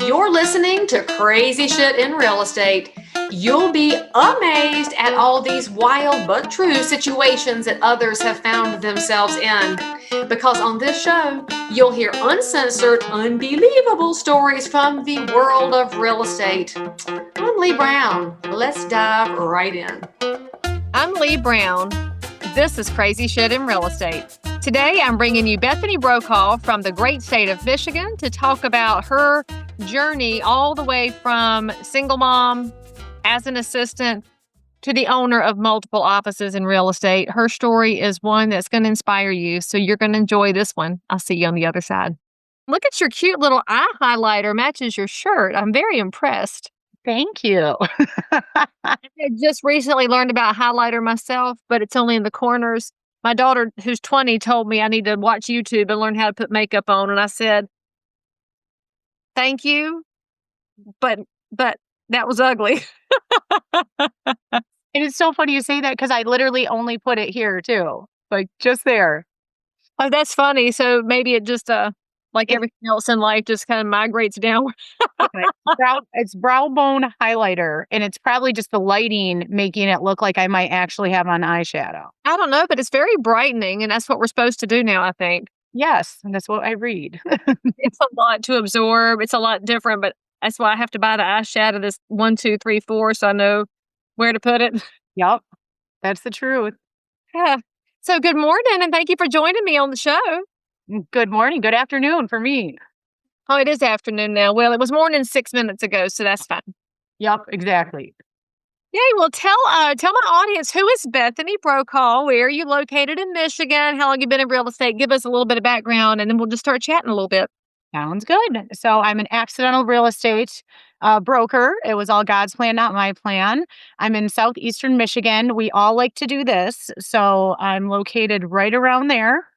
You're listening to Crazy Shit in Real Estate. You'll be amazed at all these wild but true situations that others have found themselves in. Because on this show, you'll hear uncensored, unbelievable stories from the world of real estate. I'm Leigh Brown. Let's dive right in. I'm Leigh Brown. This is Crazy Shit in Real Estate. Today, I'm bringing you Bethany Brokaw from the great state of Michigan to talk about her journey all the way from single mom as an assistant to the owner of multiple offices in real estate. Her story is one that's going to inspire you, so you're going to enjoy this one. I'll see you on the other side. Look at your cute little eye highlighter, matches your shirt. I'm very impressed. Thank you. I just recently learned about highlighter myself, but it's only in the corners. My daughter, who's 20, told me I need to watch YouTube and learn how to put makeup on. And I said, thank you, but that was ugly. It is so funny you say that because I literally only put it here too, like just there. Oh, that's funny. So maybe it just, like everything else in life, just kind of migrates downward. It's brow bone highlighter, and it's probably just the lighting making it look like I might actually have on eyeshadow. I don't know, but it's very brightening, and that's what we're supposed to do now, I think. Yes, and that's what I read. It's a lot to absorb. It's a lot different, but that's why I have to buy the eyeshadow, this 1, 2, 3, 4, so I know where to put it. Yep, that's the truth. Yeah. So good morning, and thank you for joining me on the show. Good morning, good afternoon for me. Oh, it is afternoon now. Well, it was morning 6 minutes ago, so that's fine. Yep, exactly. Yay, well, tell my audience, who is Bethany Brokaw? Where are you located in Michigan? How long have you been in real estate? Give us a little bit of background, and then we'll just start chatting a little bit. Sounds good. So I'm an accidental real estate broker. It was all God's plan, not my plan. I'm in southeastern Michigan. We all like to do this. So I'm located right around there.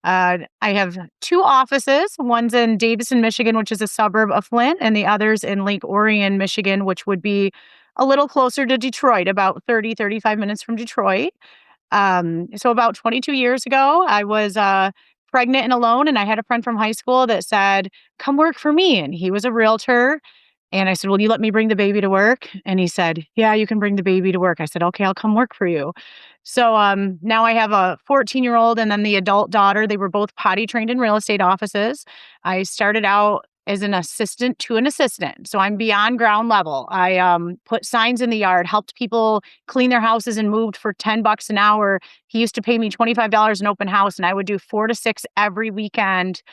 I have 2 offices. One's in Davison, Michigan, which is a suburb of Flint, and the other's in Lake Orion, Michigan, which would be a little closer to Detroit, about 35 minutes from Detroit. So about 22 years ago, I was pregnant and alone, and I had a friend from high school that said, come work for me. And he was a realtor. And I said, will you let me bring the baby to work? And he said, yeah, you can bring the baby to work. I said, okay, I'll come work for you. So now I have a 14-year-old and then the adult daughter. They were both potty trained in real estate offices. I started out as an assistant to an assistant. So I'm beyond ground level. I put signs in the yard, helped people clean their houses, and moved for $10 an hour. He used to pay me $25 an open house, and I would do 4 to 6 every weekend.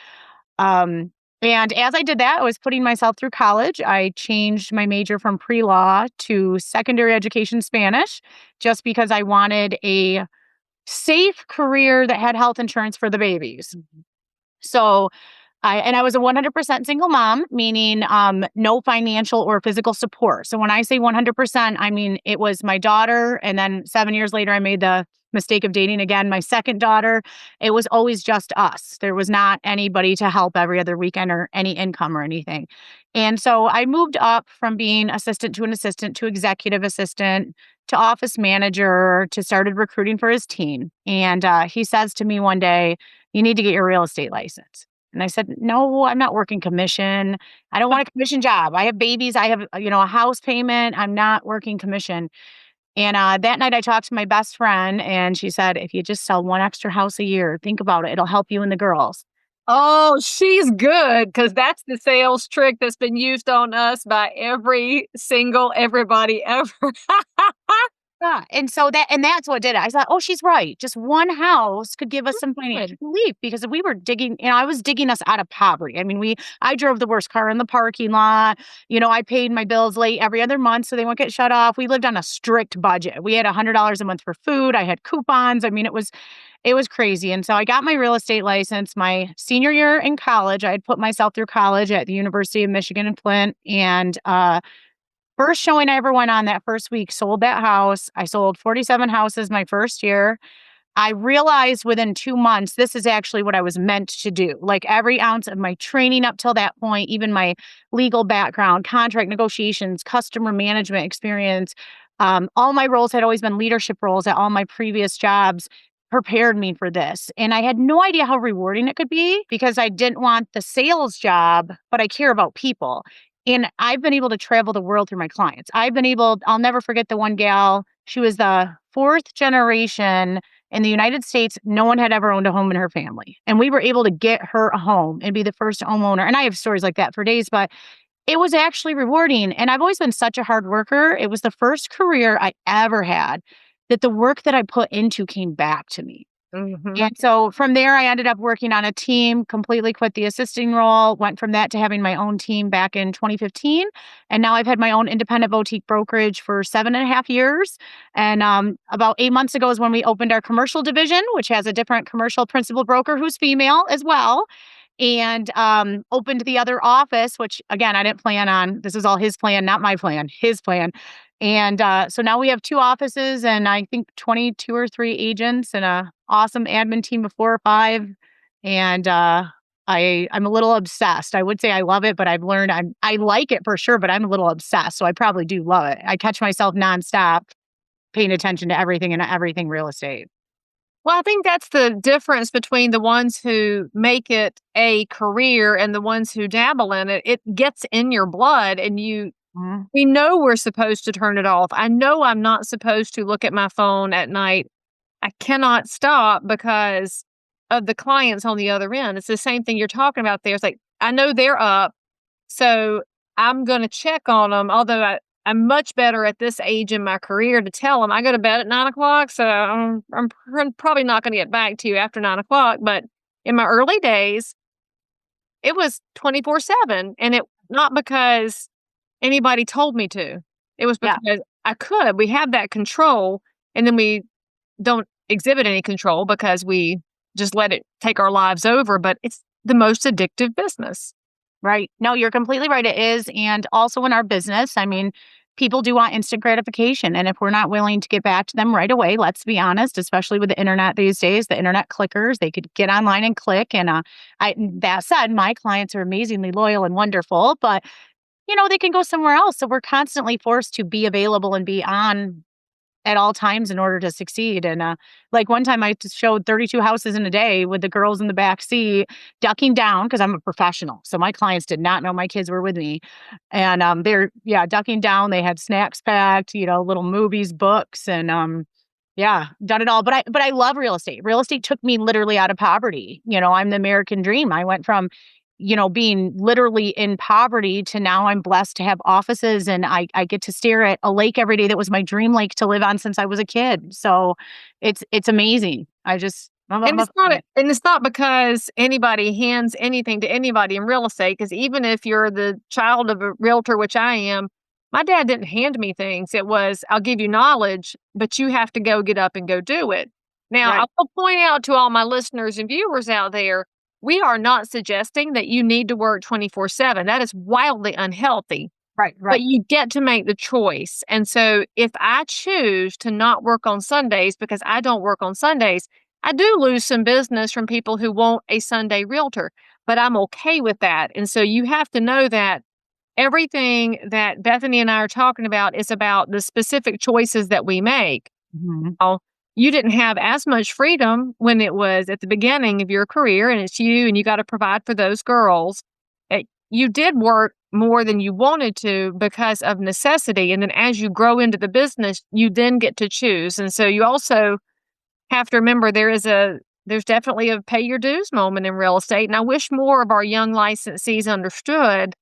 And as I did that, I was putting myself through college. I changed my major from pre-law to secondary education Spanish just because I wanted a safe career that had health insurance for the babies. So I was a 100% single mom, meaning no financial or physical support. So when I say 100%, I mean it was my daughter, and then 7 years later, I made the mistake of dating again my second daughter. It was always just us. There was not anybody to help every other weekend or any income or anything. And so I moved up from being assistant to an assistant to executive assistant to office manager to started recruiting for his team. And he says to me one day, you need to get your real estate license. And I said, no, I'm not working commission. I don't want a commission job. I have babies. I have, a house payment. I'm not working commission. And that night I talked to my best friend, and she said, if you just sell 1 extra house a year, think about it. It'll help you and the girls. Oh, she's good, because that's the sales trick that's been used on us by everybody ever. Yeah. And so that's what did it. I thought, oh, she's right. Just 1 house could give us some financial relief, because we were digging, I was digging us out of poverty. I mean, I drove the worst car in the parking lot. I paid my bills late every other month so they won't get shut off. We lived on a strict budget. We had $100 a month for food. I had coupons. I mean, it was crazy. And so I got my real estate license my senior year in college. I had put myself through college at the University of Michigan in Flint, and first showing I ever went on that first week, sold that house. I sold 47 houses my first year. I realized within 2 months, this is actually what I was meant to do. Like every ounce of my training up till that point, even my legal background, contract negotiations, customer management experience, all my roles had always been leadership roles at all my previous jobs. prepared me for this. And I had no idea how rewarding it could be because I didn't want the sales job, but I care about people. And I've been able to travel the world through my clients. I'll never forget the one gal. She was the fourth generation in the United States. No one had ever owned a home in her family. And we were able to get her a home and be the first homeowner. And I have stories like that for days, but it was actually rewarding. And I've always been such a hard worker. It was the first career I ever had that the work that I put into came back to me. Mm-hmm. And so from there, I ended up working on a team, completely quit the assisting role, went from that to having my own team back in 2015. And now I've had my own independent boutique brokerage for 7.5 years. And about 8 months ago is when we opened our commercial division, which has a different commercial principal broker who's female as well. And opened the other office, which again, I didn't plan on. This is all his plan, not my plan, his plan. And so now we have 2 offices and I think 22 or 3 agents and a awesome admin team of 4 or 5. And I'm a little obsessed. I would say I love it, but I've learned I like it for sure, but I'm a little obsessed. So I probably do love it. I catch myself nonstop paying attention to everything and everything real estate. Well, I think that's the difference between the ones who make it a career and the ones who dabble in it. It gets in your blood and we know we're supposed to turn it off. I know I'm not supposed to look at my phone at night. I cannot stop because of the clients on the other end. It's the same thing you're talking about there. It's like, I know they're up, so I'm going to check on them. Although I'm much better at this age in my career to tell them I go to bed at 9 o'clock. So I'm probably not going to get back to you after 9 o'clock. But in my early days, it was 24/7. And it not because anybody told me to. It was because I could. We have that control. And then we don't exhibit any control because we just let it take our lives over. But it's the most addictive business. Right. No, you're completely right. It is. And also in our business, I mean, people do want instant gratification. And if we're not willing to get back to them right away, let's be honest, especially with the internet these days, the internet clickers, they could get online and click. And that said, my clients are amazingly loyal and wonderful, but they can go somewhere else. So we're constantly forced to be available and be on at all times in order to succeed. And like one time I showed 32 houses in a day with the girls in the back seat, ducking down because I'm a professional. So my clients did not know my kids were with me. And they're, ducking down. They had snacks packed, little movies, books, and done it all. But I love real estate. Real estate took me literally out of poverty. I'm the American dream. I went from being literally in poverty to now I'm blessed to have offices and I get to stare at a lake every day that was my dream lake to live on since I was a kid. So it's amazing. And it's not because anybody hands anything to anybody in real estate, because even if you're the child of a realtor, which I am, my dad didn't hand me things. It was, I'll give you knowledge, but you have to go get up and go do it. Now, Right. I will point out to all my listeners and viewers out there, we are not suggesting that you need to work 24/7. That is wildly unhealthy. Right. But you get to make the choice. And so if I choose to not work on Sundays because I don't work on Sundays, I do lose some business from people who want a Sunday realtor, but I'm okay with that. And so you have to know that everything that Bethany and I are talking about is about the specific choices that we make. Mhm. You didn't have as much freedom when it was at the beginning of your career and it's you and you got to provide for those girls. You did work more than you wanted to because of necessity. And then as you grow into the business, you then get to choose. And so you also have to remember there's definitely a pay your dues moment in real estate. And I wish more of our young licensees understood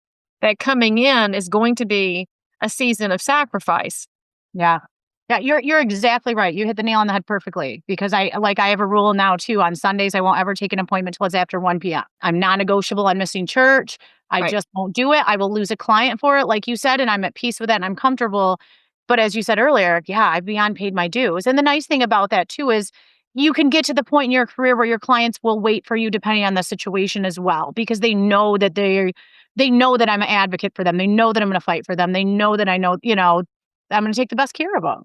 that coming in is going to be a season of sacrifice. Yeah. Yeah, you're exactly right. You hit the nail on the head perfectly because I have a rule now too. On Sundays, I won't ever take an appointment till it's after 1 p.m. I'm non-negotiable on missing church. I Right. just won't do it. I will lose a client for it, like you said, and I'm at peace with that and I'm comfortable. But as you said earlier, I've beyond paid my dues. And the nice thing about that too is you can get to the point in your career where your clients will wait for you depending on the situation as well, because they know that I'm an advocate for them. They know that I'm going to fight for them. They know that I know, I'm going to take the best care of them.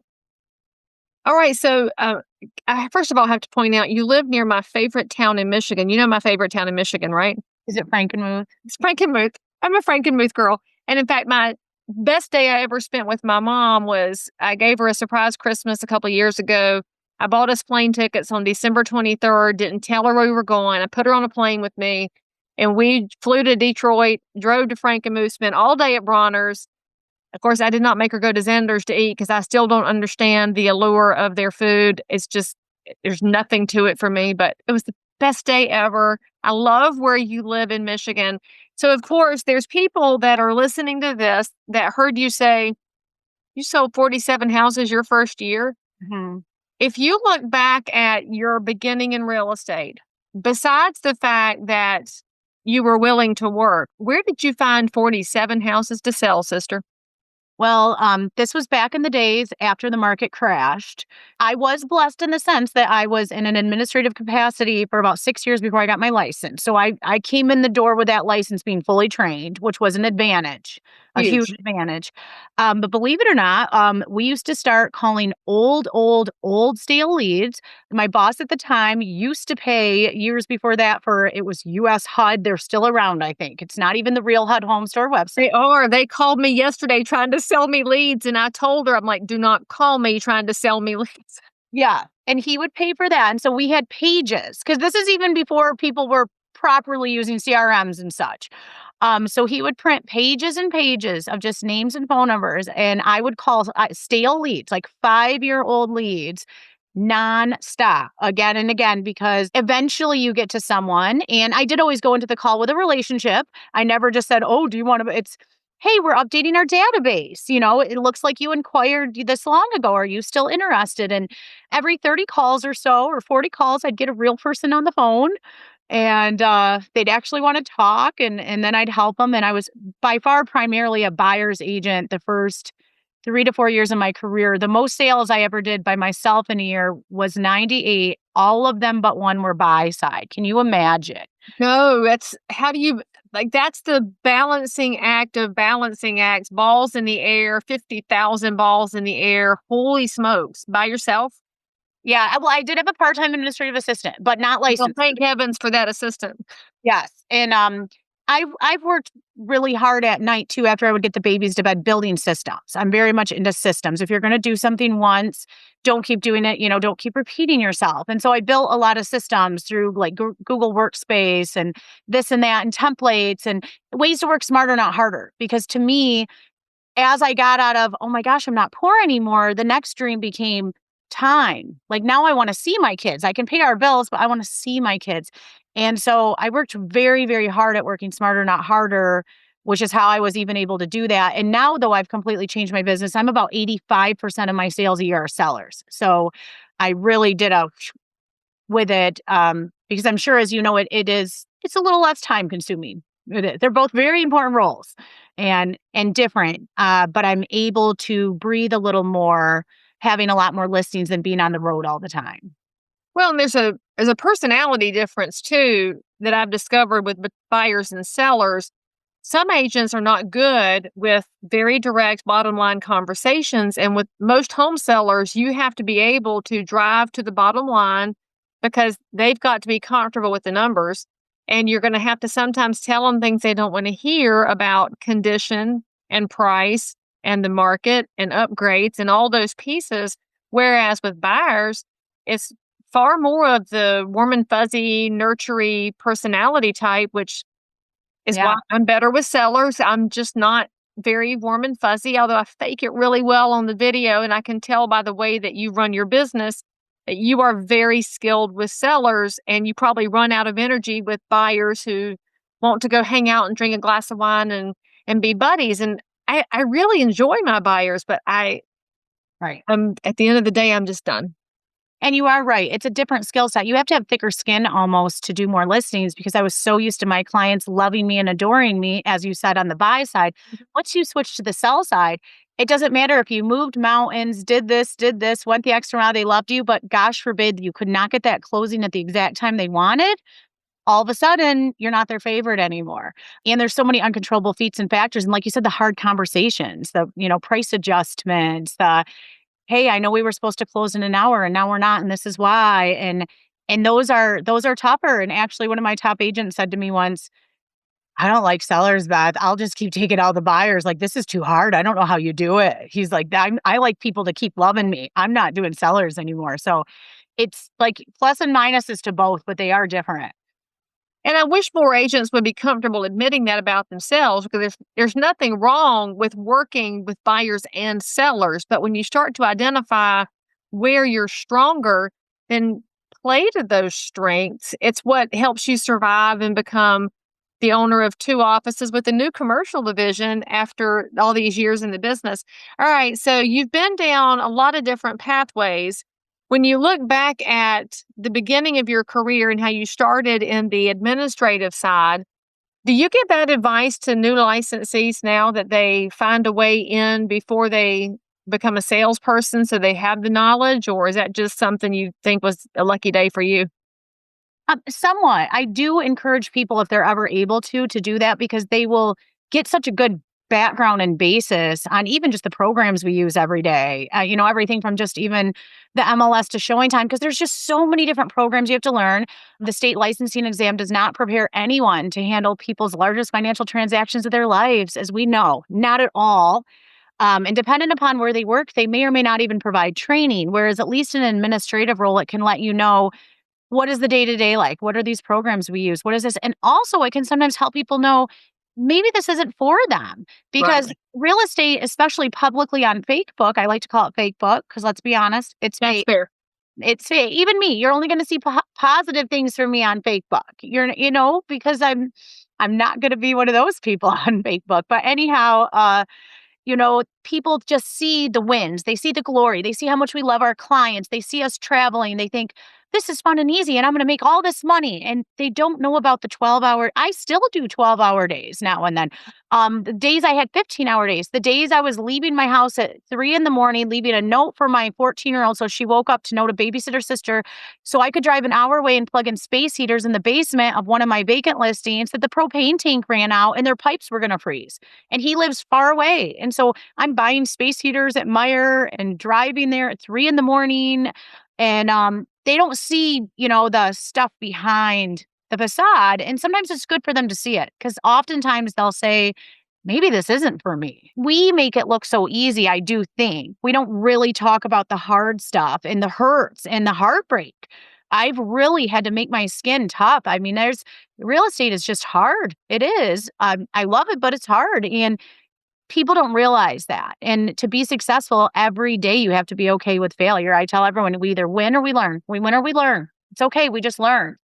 All right. So, I first of all have to point out you live near my favorite town in Michigan. You know my favorite town in Michigan, right? Is it Frankenmuth? It's Frankenmuth. I'm a Frankenmuth girl. And in fact, my best day I ever spent with my mom was I gave her a surprise Christmas a couple of years ago. I bought us plane tickets on December 23rd, didn't tell her we were going. I put her on a plane with me, and we flew to Detroit, drove to Frankenmuth, spent all day at Bronner's. Of course, I did not make her go to Zender's to eat because I still don't understand the allure of their food. It's just, there's nothing to it for me, but it was the best day ever. I love where you live in Michigan. So, of course, there's people that are listening to this that heard you say you sold 47 houses your first year. Mhm. If you look back at your beginning in real estate, besides the fact that you were willing to work, where did you find 47 houses to sell, sister? Well, this was back in the days after the market crashed. I was blessed in the sense that I was in an administrative capacity for about 6 years before I got my license. So I came in the door with that license being fully trained, which was an advantage, a huge Huge. advantage. But believe it or not, we used to start calling old stale leads. My boss at the time used to pay years before that for it was US HUD. They're still around, I think. It's not even the real HUD home store website. They are. They called me yesterday trying to sell me leads, and I told her, I'm like, do not call me trying to sell me leads. Yeah, and he would pay for that, and so we had pages because this is even before people were properly using CRMs and such. So he would print pages and pages of just names and phone numbers, and I would call stale leads, like 5-year-old leads, nonstop, again and again, because eventually you get to someone, and I did always go into the call with a relationship. I never just said, "Oh, do you want to?" It's, "Hey, we're updating our database. You know, it looks like you inquired this long ago. Are you still interested?" And every 30 calls or so, or 40 calls, I'd get a real person on the phone, and they'd actually want to talk, and then I'd help them. And I was by far primarily a buyer's agent the first 3 to 4 years of my career. The most sales I ever did by myself in a year was 98. All of them but one were buy side. Can you imagine? No, that's how do you like that's the balancing act of balancing acts, balls in the air, 50,000 balls in the air. Holy smokes, by yourself? Yeah, well, I did have a part-time administrative assistant, but not Well, licensed. thank heavens for that assistant. Yes, and I've worked really hard at night too after I would get the babies to bed building systems. I'm very much into systems. If you're going to do something once, don't keep doing it, don't keep repeating yourself. And so I built a lot of systems through like Google Workspace and this and that and templates and ways to work smarter, not harder. Because to me, as I got out of, oh my gosh, I'm not poor anymore, the next dream became time. Like now I want to see my kids. I can pay our bills, but I want to see my kids. And so I worked very, very hard at working smarter, not harder, which is how I was even able to do that. And now, though, I've completely changed my business. I'm about 85% of my sales a year are sellers. So I really did a with it because I'm sure, as you know, it's a little less time consuming. They're both very important roles and different, but I'm able to breathe a little more, having a lot more listings than being on the road all the time. Well, and there's a personality difference too that I've discovered with buyers and sellers. Some agents are not good with very direct bottom line conversations. And with most home sellers, you have to be able to drive to the bottom line because they've got to be comfortable with the numbers. And you're going to have to sometimes tell them things they don't want to hear about condition and price and the market and upgrades and all those pieces. Whereas with buyers, it's far more of the warm and fuzzy, nurtury personality type, which is why Yeah. I'm better with sellers. I'm just not very warm and fuzzy, although I fake it really well on the video. And I can tell by the way that you run your business that you are very skilled with sellers and you probably run out of energy with buyers who want to go hang out and drink a glass of wine and be buddies. And I really enjoy my buyers, but Right. I'm at the end of the day, I'm just done. And you are right. It's a different skill set. You have to have thicker skin almost to do more listings because I was so used to my clients loving me and adoring me, as you said, on the buy side. Once you switch to the sell side, it doesn't matter if you moved mountains, did this, went the extra mile, they loved you, but gosh forbid you could not get that closing at the exact time they wanted. All of a sudden, you're not their favorite anymore. And there's so many uncontrollable feats and factors. And like you said, the hard conversations, the, price adjustments, the, hey, I know we were supposed to close in an hour and now we're not, and this is why. And those are tougher. And actually one of my top agents said to me once, I don't like sellers, Beth. I'll just keep taking all the buyers. Like, this is too hard. I don't know how you do it. He's like, I like people to keep loving me. I'm not doing sellers anymore. So it's like plus and minuses to both, but they are different. And I wish more agents would be comfortable admitting that about themselves, because there's nothing wrong with working with buyers and sellers. But when you start to identify where you're stronger, then play to those strengths. It's what helps you survive and become the owner of 2 offices with a new commercial division after all these years in the business. All right, so you've been down a lot of different pathways. When you look back at the beginning of your career and how you started in the administrative side, do you give that advice to new licensees now, that they find a way in before they become a salesperson so they have the knowledge? Or is that just something you think was a lucky day for you? Somewhat. I do encourage people, if they're ever able to do that, because they will get such a good background and basis on even just the programs we use every day. Everything from just even the MLS to showing time, because there's just so many different programs you have to learn. The state licensing exam does not prepare anyone to handle people's largest financial transactions of their lives, as we know, not at all. And dependent upon where they work, they may or may not even provide training. Whereas at least in an administrative role, it can let you know, what is the day-to-day like? What are these programs we use? What is this? And also, it can sometimes help people know maybe this isn't for them, because Right. real estate, especially publicly on Facebook, I like to call it fake book, because let's be honest, it's That's fake. fair. It's fake. Even me, you're only going to see positive things from me on Facebook. Because I'm not going to be one of those people on Facebook. But anyhow, people just see the wins. They see the glory. They see how much we love our clients. They see us traveling. They think this is fun and easy and I'm going to make all this money. And they don't know about the 12-hour. I still do 12-hour days now and then. The days I had 15-hour days, the days I was leaving my house at 3 a.m, leaving a note for my 14-year-old so she woke up to know to babysit her sister so I could drive an hour away and plug in space heaters in the basement of one of my vacant listings that the propane tank ran out and their pipes were going to freeze. And he lives far away. And so I'm buying space heaters at Meyer and driving there at 3 a.m. And they don't see, the stuff behind the facade. And sometimes it's good for them to see it, because oftentimes they'll say, maybe this isn't for me. We make it look so easy, I do think. We don't really talk about the hard stuff and the hurts and the heartbreak. I've really had to make my skin tough. I mean, real estate is just hard. It is. I love it, but it's hard. And people don't realize that. And to be successful every day, you have to be okay with failure. I tell everyone, we either win or we learn. We win or we learn. It's okay. We just learn.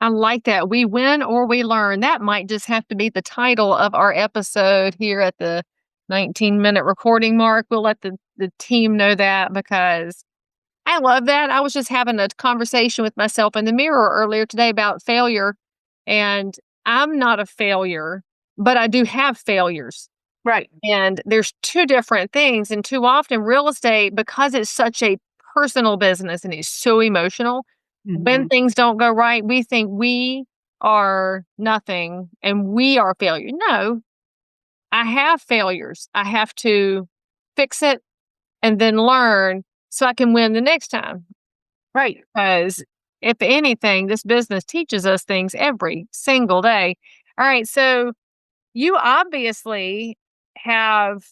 I like that. We win or we learn. That might just have to be the title of our episode here at the 19-minute recording mark. We'll let the team know that, because I love that. I was just having a conversation with myself in the mirror earlier today about failure. And I'm not a failure, but I do have failures. Right. And there's two different things. And too often, real estate, because it's such a personal business and it's so emotional, when Mhm. things don't go right, we think we are nothing and we are failure. No, I have failures. I have to fix it and then learn so I can win the next time. Right. Because if anything, this business teaches us things every single day. All right. So you obviously have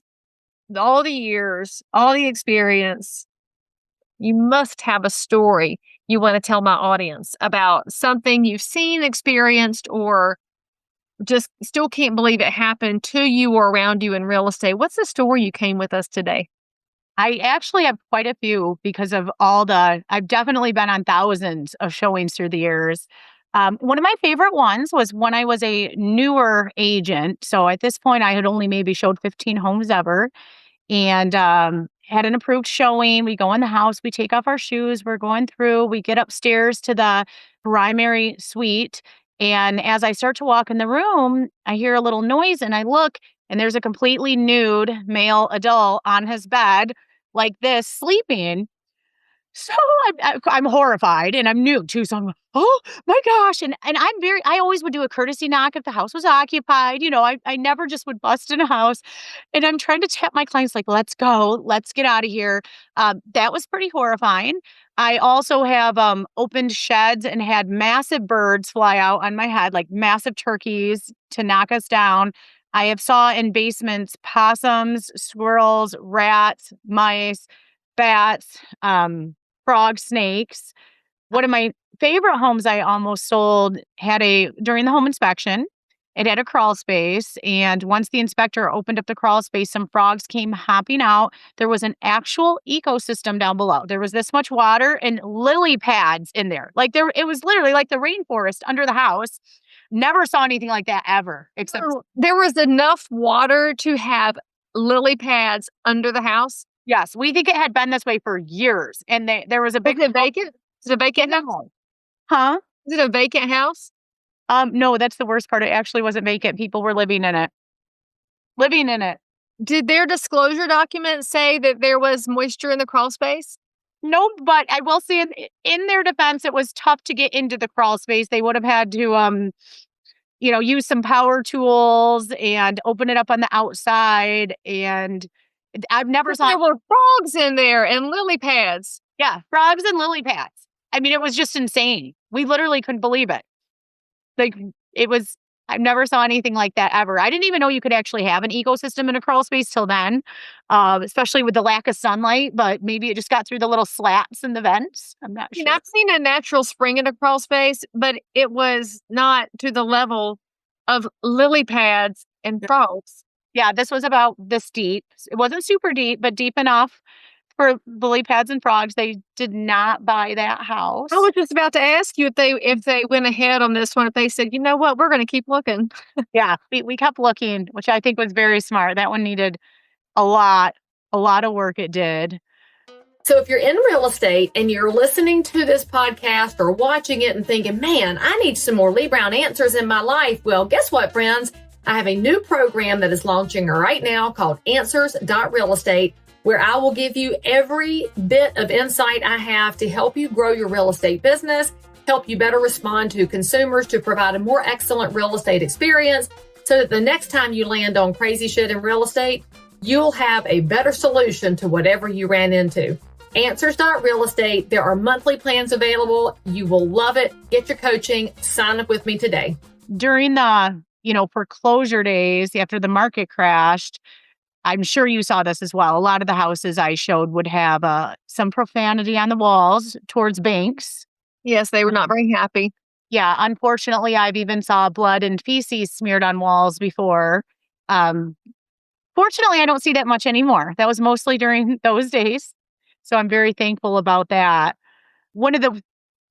all the years, all the experience. You must have a story you want to tell my audience about something you've seen, experienced, or just still can't believe it happened to you or around you in real estate. What's the story you came with us today? I actually have quite a few, because of I've definitely been on thousands of showings through the years. One of my favorite ones was when I was a newer agent. So at this point, I had only maybe showed 15 homes ever, and had an approved showing. We go in the house, we take off our shoes, we're going through, we get upstairs to the primary suite. And as I start to walk in the room, I hear a little noise and I look, and there's a completely nude male adult on his bed, like this, sleeping. So I'm horrified, and I'm new too. So I'm like, oh my gosh. And I always would do a courtesy knock if the house was occupied. I never just would bust in a house. And I'm trying to tap my clients like, let's go, let's get out of here. That was pretty horrifying. I also have opened sheds and had massive birds fly out on my head, like massive turkeys to knock us down. I have saw in basements possums, squirrels, rats, mice, bats, frogs, snakes. One of my favorite homes I almost sold had during the home inspection, it had a crawl space. And once the inspector opened up the crawl space, some frogs came hopping out. There was an actual ecosystem down below. There was this much water and lily pads in there. It was literally like the rainforest under the house. Never saw anything like that ever, except So there was enough water to have lily pads under the house. yes, we think it had been this way for years. And there was a big Is it vacant? Is it a vacant house? Huh? Is it a vacant house? No, that's the worst part. It actually wasn't vacant. People were living in it. Living in it. Did their disclosure document say that there was moisture in the crawl space? No, but I will say in their defense, it was tough to get into the crawl space. They would have had to, use some power tools and open it up on the outside. And I've never saw There were frogs in there and lily pads. Yeah, frogs and lily pads. I mean, it was just insane. We literally couldn't believe it. Like I never saw anything like that ever. I didn't even know you could actually have an ecosystem in a crawl space till then, especially with the lack of sunlight, but maybe it just got through the little slats in the vents. I'm not sure. I've seen a natural spring in a crawl space, but it was not to the level of lily pads and frogs. Yeah, this was about this deep. It wasn't super deep, but deep enough for lily pads and frogs. They did not buy that house. I was just about to ask you if they went ahead on this one, if they said, you know what, we're going to keep looking. Yeah, we kept looking, which I think was very smart. That one needed a lot of work. It did. So if you're in real estate and you're listening to this podcast or watching it and thinking, man, I need some more Leigh Brown answers in my life. Well, guess what, friends? I have a new program that is launching right now called Answers.Real Estate, where I will give you every bit of insight I have to help you grow your real estate business, help you better respond to consumers, to provide a more excellent real estate experience, so that the next time you land on crazy shit in real estate, you'll have a better solution to whatever you ran into. Answers.Real Estate. There are monthly plans available. You will love it. Get your coaching. Sign up with me today. During the foreclosure days after the market crashed, I'm sure you saw this as well. A lot of the houses I showed would have some profanity on the walls towards banks. Yes, they were not very happy. Yeah, unfortunately, I've even saw blood and feces smeared on walls before. Fortunately, I don't see that much anymore. That was mostly during those days. So I'm very thankful about that. One of the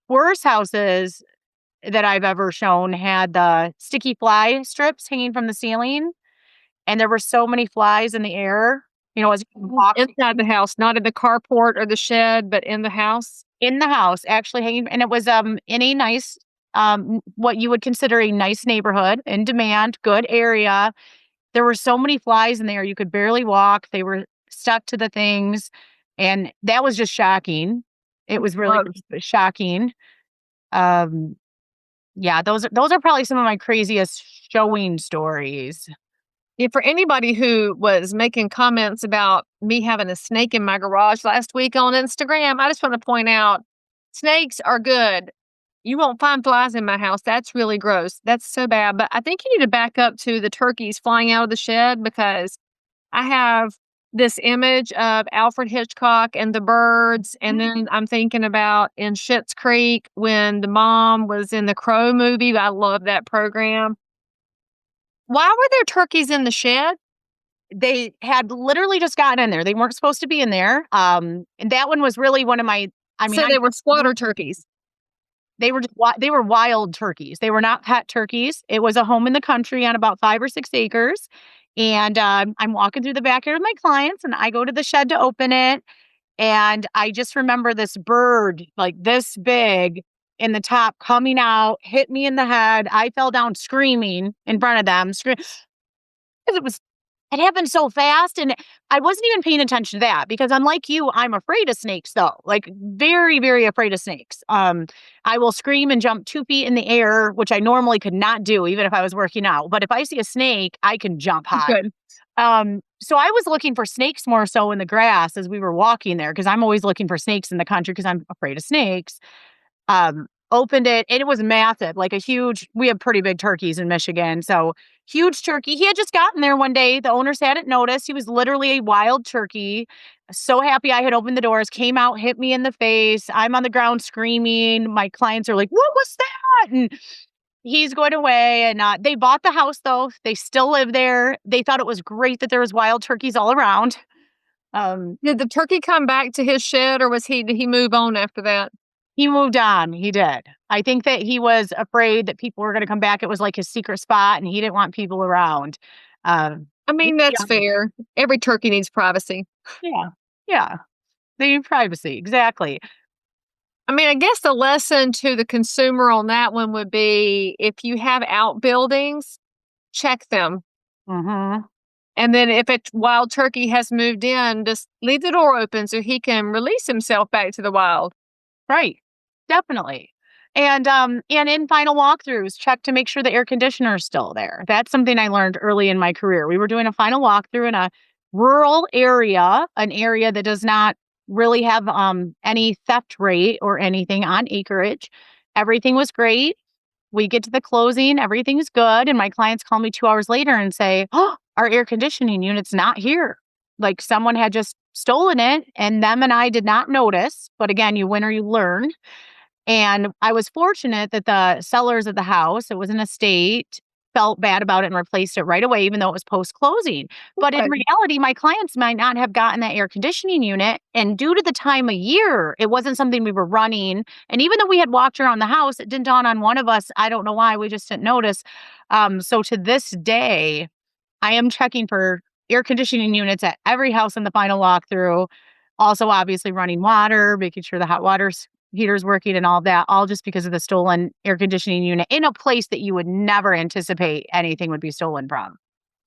worst houses that I've ever shown had the sticky fly strips hanging from the ceiling. And there were so many flies in the air, as you walk inside the house, not in the carport or the shed, but in the house. In the house, actually hanging. And it was in a nice, what you would consider a nice neighborhood, in demand, good area. There were so many flies in there, you could barely walk. They were stuck to the things. And that was just shocking. It was really shocking. Yeah, those are probably some of my craziest showing stories. Yeah, for anybody who was making comments about me having a snake in my garage last week on Instagram, I just want to point out, snakes are good. You won't find flies in my house. That's really gross. That's so bad. But I think you need to back up to the turkeys flying out of the shed, because I have this image of Alfred Hitchcock and the birds. And then I'm thinking about in Schitt's Creek when the mom was in the Crow movie. I love that program. Why were there turkeys in the shed? They had literally just gotten in there. They weren't supposed to be in there. And that one was really one of my, So they were squatter turkeys. They were wild turkeys. They were not pet turkeys. It was a home in the country on about 5 or 6 acres. And I'm walking through the backyard with my clients, and I go to the shed to open it. And I just remember this bird, like this big, in the top, coming out, hit me in the head. I fell down screaming in front of them. Because it was it happened so fast, and I wasn't even paying attention to that because unlike you, I'm afraid of snakes though, like very, very afraid of snakes. I will scream and jump 2 feet in the air, which I normally could not do even if I was working out. But if I see a snake, I can jump high. Good. So I was looking for snakes more so in the grass as we were walking there because I'm always looking for snakes in the country because I'm afraid of snakes. Opened it and it was massive, like a huge, we have pretty big turkeys in Michigan. So huge turkey. He had just gotten there one day. The owners hadn't noticed. He was literally a wild turkey. So happy I had opened the doors, came out, hit me in the face. I'm on the ground screaming. My clients are like, what was that? And he's going away. And they bought the house though. They still live there. They thought it was great that there was wild turkeys all around. Did the turkey come back to his shed, or did he move on after that? He moved on. He did. I think that he was afraid that people were going to come back. It was like his secret spot and he didn't want people around. I mean, that's fair. Every turkey needs privacy. Yeah. Yeah. They need privacy. Exactly. I mean, I guess the lesson to the consumer on that one would be if you have outbuildings, check them. Mm-hmm. And then if a wild turkey has moved in, just leave the door open so he can release himself back to the wild. Right. Definitely. And in final walkthroughs, check to make sure the air conditioner is still there. That's something I learned early in my career. We were doing a final walkthrough in a rural area, an area that does not really have any theft rate or anything on acreage. Everything was great. We get to the closing, everything's good. And my clients call me 2 hours later and say, oh, our air conditioning unit's not here. Like someone had just stolen it and them and I did not notice. But again, you win or you learn. And I was fortunate that the sellers of the house, it was an estate, felt bad about it and replaced it right away, even though it was post-closing. But in reality, my clients might not have gotten that air conditioning unit. And due to the time of year, it wasn't something we were running. And even though we had walked around the house, it didn't dawn on one of us. I don't know why, we just didn't notice. So to this day, I am checking for air conditioning units at every house in the final walkthrough. Also, obviously running water, making sure the hot water heater's working and all that, all just because of the stolen air conditioning unit in a place that you would never anticipate anything would be stolen from.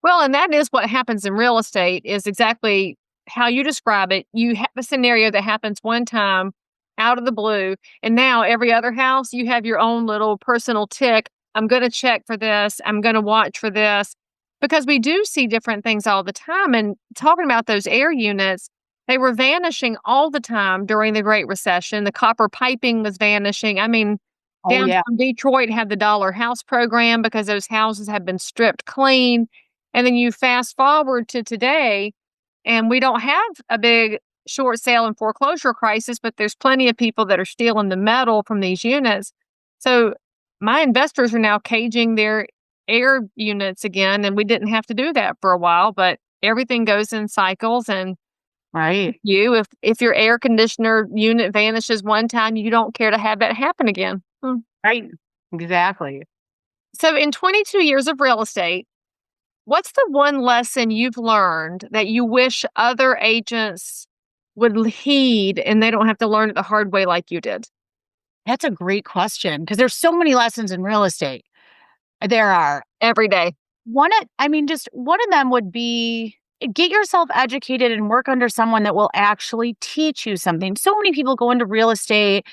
Well, and that is what happens in real estate is exactly how you describe it. You have a scenario that happens one time out of the blue, and now every other house, you have your own little personal tick. I'm going to check for this. I'm going to watch for this because we do see different things all the time. And talking about those air units, they were vanishing all the time during the Great Recession. The copper piping was vanishing. I mean, downtown Detroit had the dollar house program because those houses had been stripped clean. And then you fast forward to today, and we don't have a big short sale and foreclosure crisis, but there's plenty of people that are stealing the metal from these units. So my investors are now caging their air units again, and we didn't have to do that for a while, but everything goes in cycles. And right, if your air conditioner unit vanishes one time, you don't care to have that happen again. Right, exactly. So in 22 years of real estate, what's the one lesson you've learned that you wish other agents would heed and they don't have to learn it the hard way like you did? That's a great question because there's so many lessons in real estate. There are. Every day. One of them would be get yourself educated and work under someone that will actually teach you something. So many people go into real estate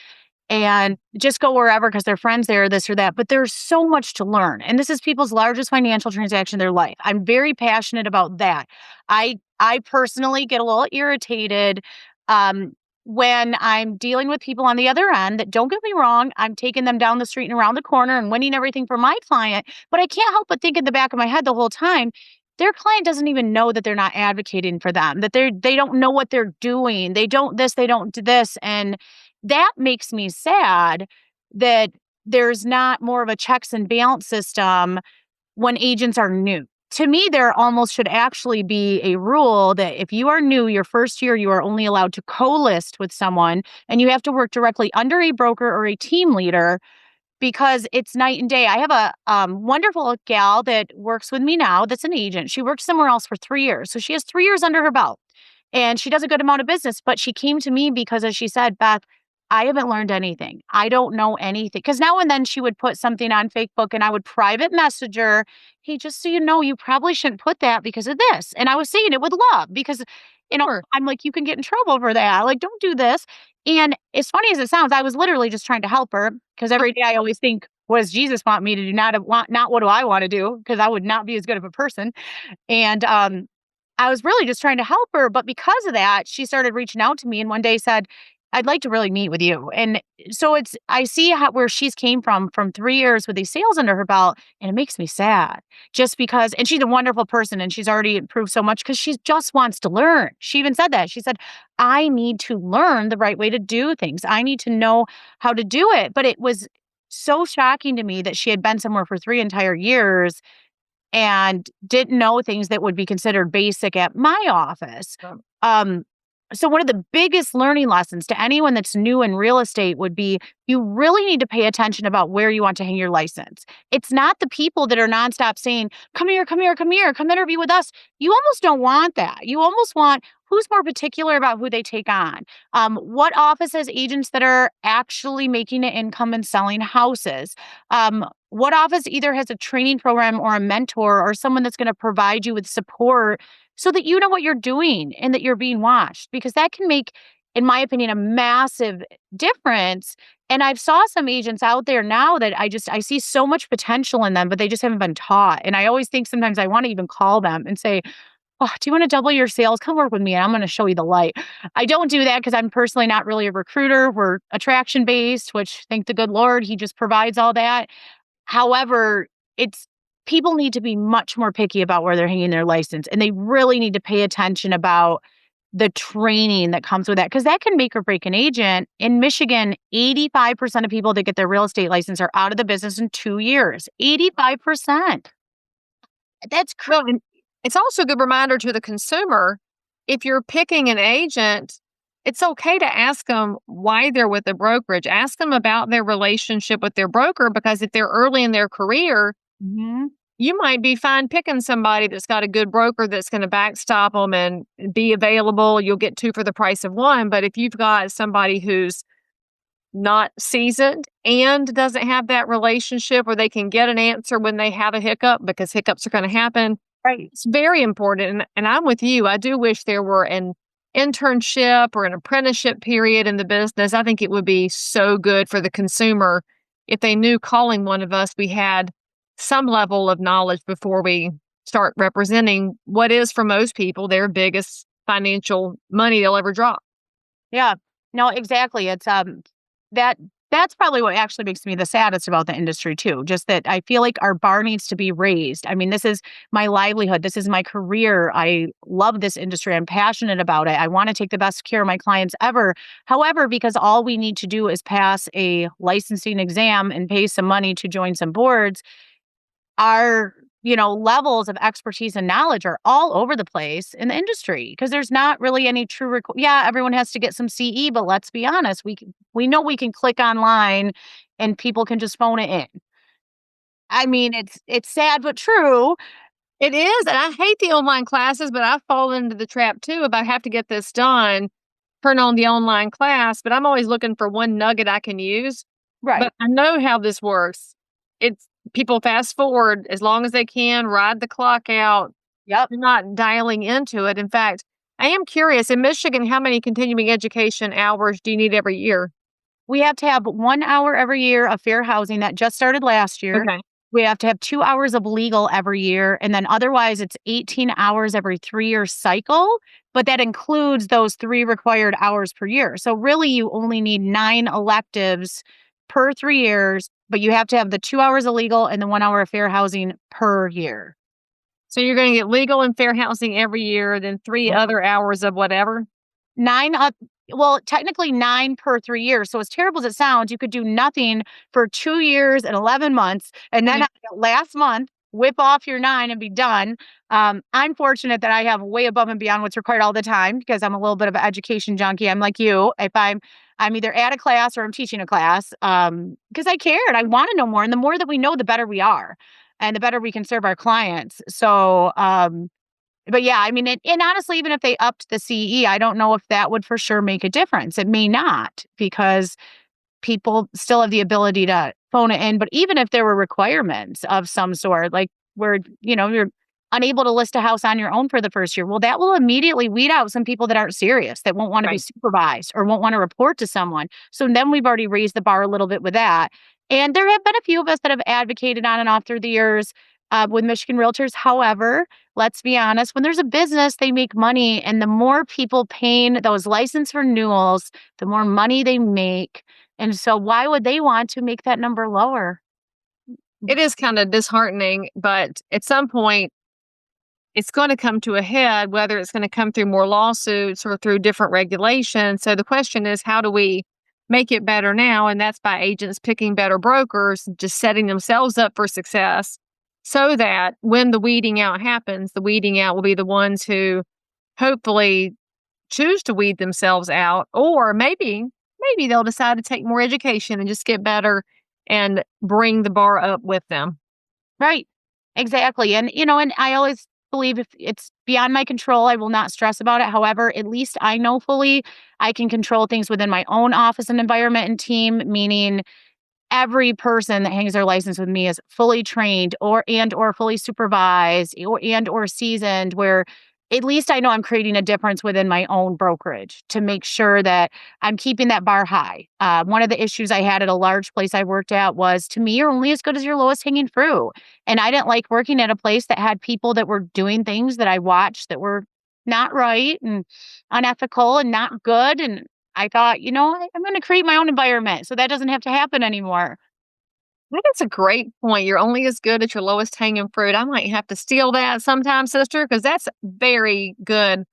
and just go wherever because their friends there, this or that. But there's so much to learn. And this is people's largest financial transaction in their life. I'm very passionate about that. I personally get a little irritated when I'm dealing with people on the other end that, don't get me wrong, I'm taking them down the street and around the corner and winning everything for my client. But I can't help but think in the back of my head the whole time, their client doesn't even know that they're not advocating for them, that they don't know what they're doing. They don't do this. And that makes me sad that there's not more of a checks and balance system when agents are new. To me, there almost should actually be a rule that if you are new, your first year, you are only allowed to co-list with someone and you have to work directly under a broker or a team leader because it's night and day. I have a wonderful gal that works with me now that's an agent. She worked somewhere else for 3 years. So she has 3 years under her belt and she does a good amount of business, but she came to me because, as she said, Beth, I haven't learned anything. I don't know anything. Because now and then she would put something on Facebook and I would private message her, hey, just so you know, you probably shouldn't put that because of this. And I was saying it with love because, Sure. I'm like, you can get in trouble for that. Like, don't do this. And as funny as it sounds, I was literally just trying to help her because every day I always think, what does Jesus want me to do? Not what do I want to do? Because I would not be as good of a person. And I was really just trying to help her, but because of that, she started reaching out to me and one day said, "I'd like to really meet with you." And so I see where she's came from 3 years with these sales under her belt, and it makes me sad just because, and she's a wonderful person and she's already improved so much because she just wants to learn. She even said that. She said, "I need to learn the right way to do things. I need to know how to do it." But it was so shocking to me that she had been somewhere for 3 entire years and didn't know things that would be considered basic at my office. Um, Um, so one of the biggest learning lessons to anyone that's new in real estate would be you really need to pay attention about where you want to hang your license. It's not the people that are nonstop saying, come here, come here, come here, come interview with us. You almost don't want that. You almost want who's more particular about who they take on. What office has agents that are actually making an income and selling houses? What office either has a training program or a mentor or someone that's going to provide you with support so that you know what you're doing and that you're being watched? Because that can make, in my opinion, a massive difference. And I've saw some agents out there now that I see so much potential in them, but they just haven't been taught. And I always think sometimes I want to even call them and say, "Oh, do you want to double your sales? Come work with me and I'm going to show you the light." I don't do that because I'm personally not really a recruiter. We're attraction based, which thank the good Lord, he just provides all that. However, it's people need to be much more picky about where they're hanging their license, and they really need to pay attention about the training that comes with that because that can make or break an agent. In Michigan, 85% of people that get their real estate license are out of the business in 2 years. 85%. That's Well, and it's also a good reminder to the consumer, if you're picking an agent, it's okay to ask them why they're with the brokerage. Ask them about their relationship with their broker because if they're early in their career, Mhm. you might be fine picking somebody that's got a good broker that's going to backstop them and be available. You'll get two for the price of one. But if you've got somebody who's not seasoned and doesn't have that relationship where they can get an answer when they have a hiccup, because hiccups are going to happen, Right. it's very important. And I'm with you. I do wish there were an internship or an apprenticeship period in the business. I think it would be so good for the consumer if they knew calling one of us, we had some level of knowledge before we start representing what is for most people their biggest financial money they'll ever drop. Yeah. No, exactly. It's that that's probably what actually makes me the saddest about the industry too. Just that I feel like our bar needs to be raised. I mean, this is my livelihood. This is my career. I love this industry. I'm passionate about it. I want to take the best care of my clients ever. However, because all we need to do is pass a licensing exam and pay some money to join some boards, our levels of expertise and knowledge are all over the place in the industry because there's not really any true yeah, everyone has to get some CE, but let's be honest, we know we can click online and people can just phone it in. I mean, it's sad but true. It is, and I hate the online classes, but I fall into the trap too if I have to get this done, turn on the online class, but I'm always looking for one nugget I can use. Right. But I know how this works. It's people fast forward as long as they can, ride the clock out. Yep. They're not dialing into it. In fact, I am curious, in Michigan, how many continuing education hours do you need every year? We have to have 1 hour every year of fair housing that just started last year. Okay. We have to have 2 hours of legal every year, and then otherwise it's 18 hours every 3-year cycle, but that includes those 3 required hours per year. So really you only need 9 electives per 3 years, but you have to have the 2 hours of legal and the 1 hour of fair housing per year. So you're going to get legal and fair housing every year, then 3 other hours of whatever? 9 up well, technically 9 per 3 years. So as terrible as it sounds, you could do nothing for 2 years and 11 months, and then Yeah. last month, whip off your 9 and be done. I'm fortunate that I have way above and beyond what's required all the time because I'm a little bit of an education junkie. I'm like you. If I'm either at a class or I'm teaching a class, because I care and I wanna know more, and the more that we know, the better we are, and the better we can serve our clients. So, But yeah, I mean, and honestly, even if they upped the CE, I don't know if that would for sure make a difference. It may not, because people still have the ability to phone it in. But even if there were requirements of some sort, like where, you're unable to list a house on your own for the first year, well, that will immediately weed out some people that aren't serious, that won't want to be Right. supervised or won't want to report to someone. So then we've already raised the bar a little bit with that. And there have been a few of us that have advocated on and off through the years with Michigan Realtors. However, let's be honest, when there's a business, they make money. And the more people paying those license renewals, the more money they make. And so why would they want to make that number lower? It is kind of disheartening, but at some point, it's going to come to a head, whether it's going to come through more lawsuits or through different regulations. So the question is, how do we make it better now? And that's by agents picking better brokers, just setting themselves up for success so that when the weeding out happens, the weeding out will be the ones who hopefully choose to weed themselves out, or maybe they'll decide to take more education and just get better and bring the bar up with them. Right. Exactly. And I always believe if it's beyond my control, I will not stress about it. However, at least I know fully I can control things within my own office and environment and team, meaning every person that hangs their license with me is fully trained or fully supervised or seasoned, where at least I know I'm creating a difference within my own brokerage to make sure that I'm keeping that bar high. One of the issues I had at a large place I worked at was, to me, you're only as good as your lowest hanging fruit. And I didn't like working at a place that had people that were doing things that I watched that were not right and unethical and not good. And I thought, I'm going to create my own environment so that doesn't have to happen anymore. I think that's a great point. You're only as good as your lowest hanging fruit. I might have to steal that sometime, sister, because that's very good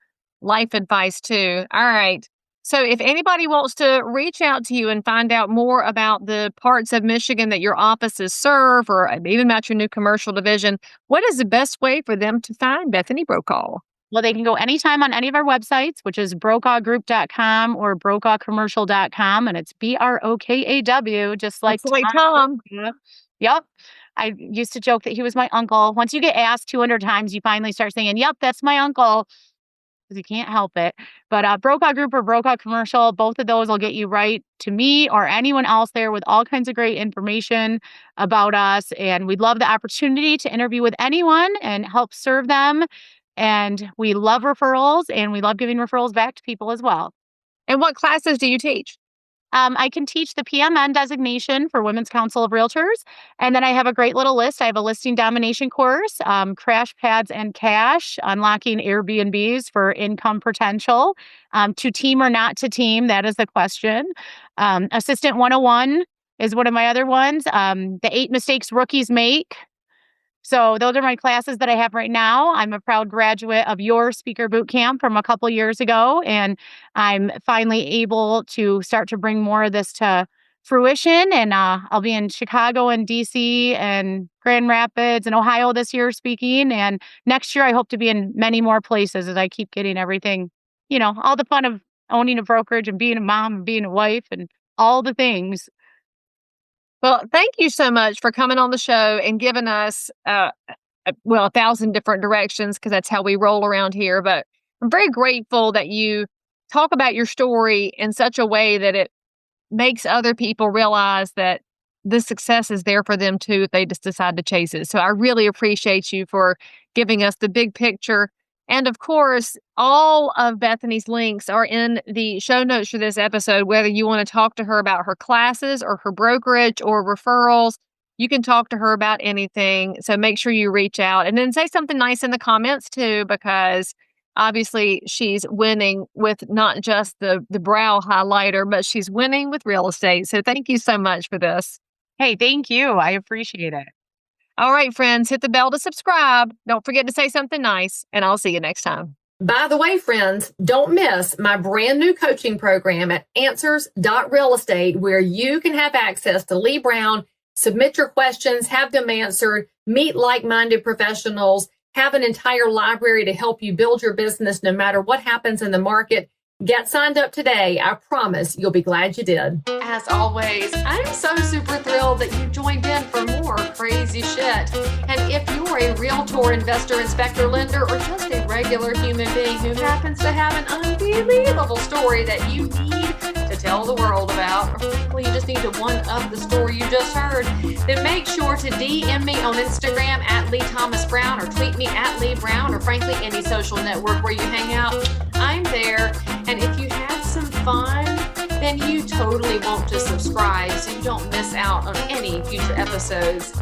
life advice, too. All right. So, if anybody wants to reach out to you and find out more about the parts of Michigan that your offices serve, or even about your new commercial division, what is the best way for them to find Bethany Brokaw? Well, they can go anytime on any of our websites, which is brokawgroup.com or brokawcommercial.com. And it's BROKAW, just like That's like Tom. Yep. I used to joke that he was my uncle. Once you get asked 200 times, you finally start saying, yep, that's my uncle, because you can't help it. But Brokaw Group or Brokaw Commercial, both of those will get you right to me or anyone else there with all kinds of great information about us. And we'd love the opportunity to interview with anyone and help serve them. And we love referrals, and we love giving referrals back to people as well. And what classes do you teach? I can teach the PMN designation for Women's Council of Realtors. And then I have a great little list. I have a listing domination course, crash pads and cash, unlocking Airbnbs for income potential, to team or not to team. That is the question. Assistant 101 is one of my other ones. The 8 mistakes rookies make. So those are my classes that I have right now. I'm a proud graduate of your speaker boot camp from a couple years ago, and I'm finally able to start to bring more of this to fruition. And I'll be in Chicago and DC and Grand Rapids and Ohio this year speaking. And next year, I hope to be in many more places as I keep getting everything, all the fun of owning a brokerage and being a mom and being a wife and all the things. Well, thank you so much for coming on the show and giving us, 1,000 different directions, because that's how we roll around here. But I'm very grateful that you talk about your story in such a way that it makes other people realize that the success is there for them too if they just decide to chase it. So I really appreciate you for giving us the big picture. And of course, all of Bethany's links are in the show notes for this episode, whether you want to talk to her about her classes or her brokerage or referrals. You can talk to her about anything. So make sure you reach out and then say something nice in the comments too, because obviously she's winning with not just the brow highlighter, but she's winning with real estate. So thank you so much for this. Hey, thank you. I appreciate it. All right, friends, hit the bell to subscribe. Don't forget to say something nice, and I'll see you next time. By the way, friends, don't miss my brand new coaching program at answers.realestate, where you can have access to Leigh Brown, submit your questions, have them answered, meet like-minded professionals, have an entire library to help you build your business no matter what happens in the market. Get signed up today. I promise you'll be glad you did. As always, I'm so super thrilled that you joined in for more crazy shit. And if you're a realtor, investor, inspector, lender, or just a regular human being who happens to have an unbelievable story that you need to tell the world about, or frankly, you just need to one-up the story you just heard, then make sure to DM me on Instagram at Leigh Thomas Brown, or tweet me at Leigh Brown, or frankly, any social network where you hang out. I'm there. And if you had some fun, then you totally want to subscribe so you don't miss out on any future episodes.